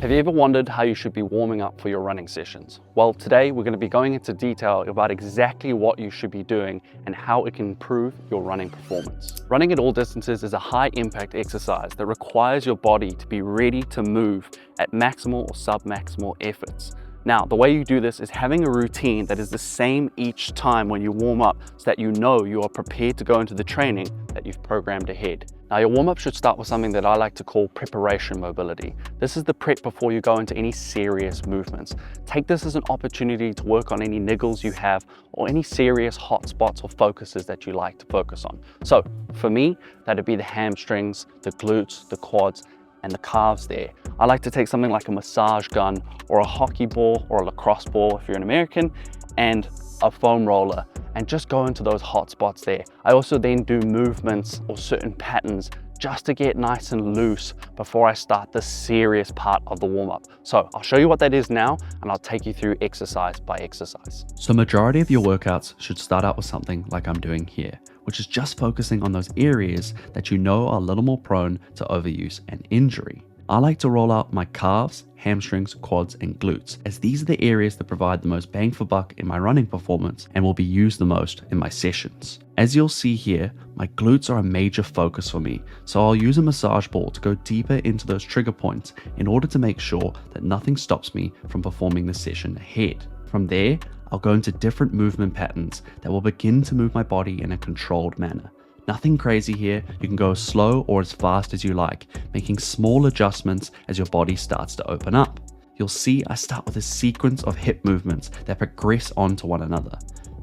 Have you ever wondered how you should be warming up for your running sessions? Well, today we're going to be going into detail about exactly what you should be doing and how it can improve your running performance. Running at all distances is a high impact exercise that requires your body to be ready to move at maximal or sub-maximal efforts. Now, the way you do this is having a routine that is the same each time when you warm up so that you know you are prepared to go into the training that you've programmed ahead. Now, your warm-up should start with something that I like to call preparation mobility. This is the prep before you go into any serious movements. Take this as an opportunity to work on any niggles you have or any serious hot spots or focuses that you like to focus on. So for me, that'd be the hamstrings, the glutes, the quads, and the calves there. I like to take something like a massage gun or a hockey ball or a lacrosse ball if you're an American, and a foam roller, and just go into those hot spots there. I also then do movements or certain patterns just to get nice and loose before I start the serious part of the warm-up. So I'll show you what that is now, and I'll take you through exercise by exercise. So majority of your workouts should start out with something like I'm doing here, which is just focusing on those areas that you know are a little more prone to overuse and injury. I like to roll out my calves, hamstrings, quads, and glutes, as these are the areas that provide the most bang for buck in my running performance and will be used the most in my sessions. As you'll see here, my glutes are a major focus for me, so I'll use a massage ball to go deeper into those trigger points in order to make sure that nothing stops me from performing the session ahead. From there, I'll go into different movement patterns that will begin to move my body in a controlled manner. Nothing crazy here, you can go as slow or as fast as you like, making small adjustments as your body starts to open up. You'll see I start with a sequence of hip movements that progress onto one another.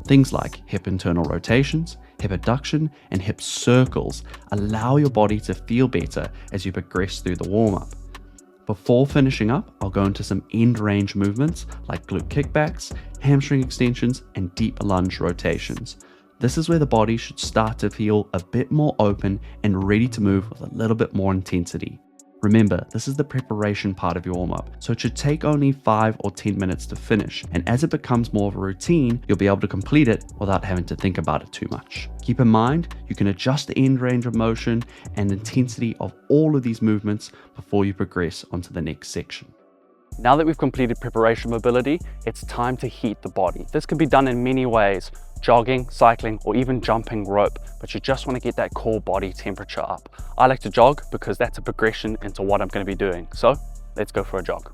Things like hip internal rotations, hip abduction, and hip circles allow your body to feel better as you progress through the warm-up. Before finishing up, I'll go into some end range movements like glute kickbacks, hamstring extensions, and deep lunge rotations. This is where the body should start to feel a bit more open and ready to move with a little bit more intensity. Remember, this is the preparation part of your warm-up, so it should take only 5 or 10 minutes to finish, and as it becomes more of a routine, you'll be able to complete it without having to think about it too much. Keep in mind, you can adjust the end range of motion and intensity of all of these movements before you progress onto the next section. Now that we've completed preparation mobility, it's time to heat the body. This can be done in many ways: jogging, cycling, or even jumping rope, but you just want to get that core body temperature up. I like to jog because that's a progression into what I'm going to be doing. So let's go for a jog.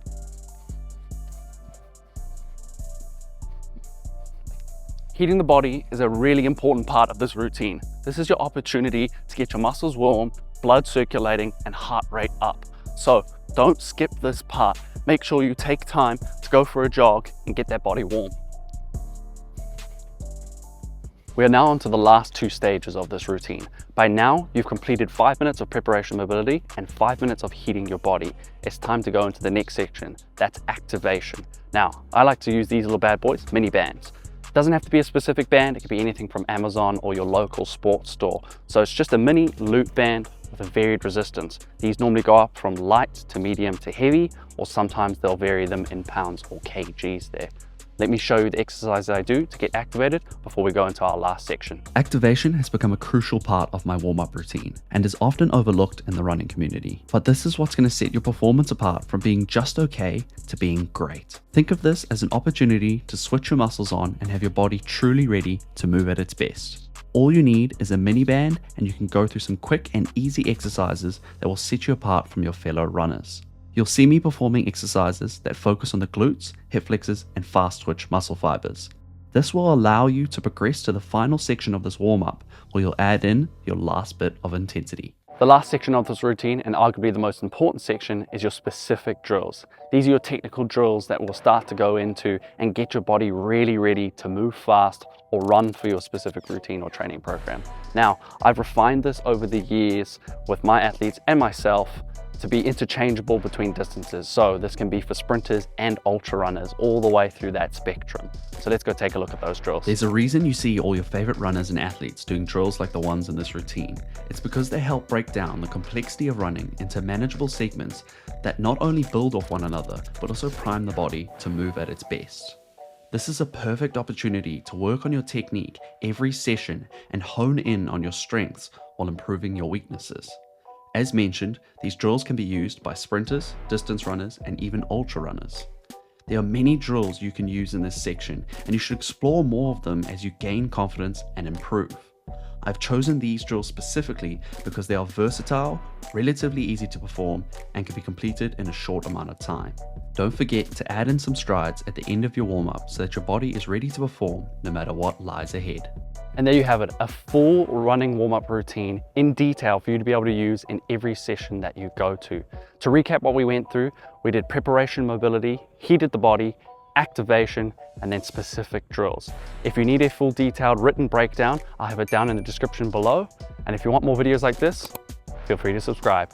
Heating the body is a really important part of this routine. This is your opportunity to get your muscles warm, blood circulating, and heart rate up. So don't skip this part. Make sure you take time to go for a jog and get that body warm. We are now on to the last 2 stages of this routine. By now, you've completed 5 minutes of preparation mobility and 5 minutes of heating your body. It's time to go into the next section. That's activation. Now, I like to use these little bad boys, mini bands. It doesn't have to be a specific band. It could be anything from Amazon or your local sports store. So it's just a mini loop band with a varied resistance. These normally go up from light to medium to heavy, or sometimes they'll vary them in pounds or kgs there. Let me show you the exercises I do to get activated before we go into our last section. Activation has become a crucial part of my warm-up routine and is often overlooked in the running community. But this is what's going to set your performance apart from being just okay to being great. Think of this as an opportunity to switch your muscles on and have your body truly ready to move at its best. All you need is a mini band, and you can go through some quick and easy exercises that will set you apart from your fellow runners. You'll see me performing exercises that focus on the glutes, hip flexors, and fast twitch muscle fibers. This will allow you to progress to the final section of this warm-up, where you'll add in your last bit of intensity. The last section of this routine, and arguably the most important section, is your specific drills. These are your technical drills that will start to go into and get your body really ready to move fast or run for your specific routine or training program. Now, I've refined this over the years with my athletes and myself to be interchangeable between distances. So this can be for sprinters and ultra runners, all the way through that spectrum. So let's go take a look at those drills. There's a reason you see all your favorite runners and athletes doing drills like the ones in this routine. It's because they help break down the complexity of running into manageable segments that not only build off one another, but also prime the body to move at its best. This is a perfect opportunity to work on your technique every session and hone in on your strengths while improving your weaknesses. As mentioned, these drills can be used by sprinters, distance runners, and even ultra runners. There are many drills you can use in this section, and you should explore more of them as you gain confidence and improve. I've chosen these drills specifically because they are versatile, relatively easy to perform, and can be completed in a short amount of time. Don't forget to add in some strides at the end of your warm-up so that your body is ready to perform no matter what lies ahead. And there you have it, a full running warm-up routine in detail for you to be able to use in every session that you go to. To recap what we went through, we did preparation mobility, heated the body, activation, and then specific drills. If you need a full detailed written breakdown, I'll have it down in the description below. And if you want more videos like this, feel free to subscribe.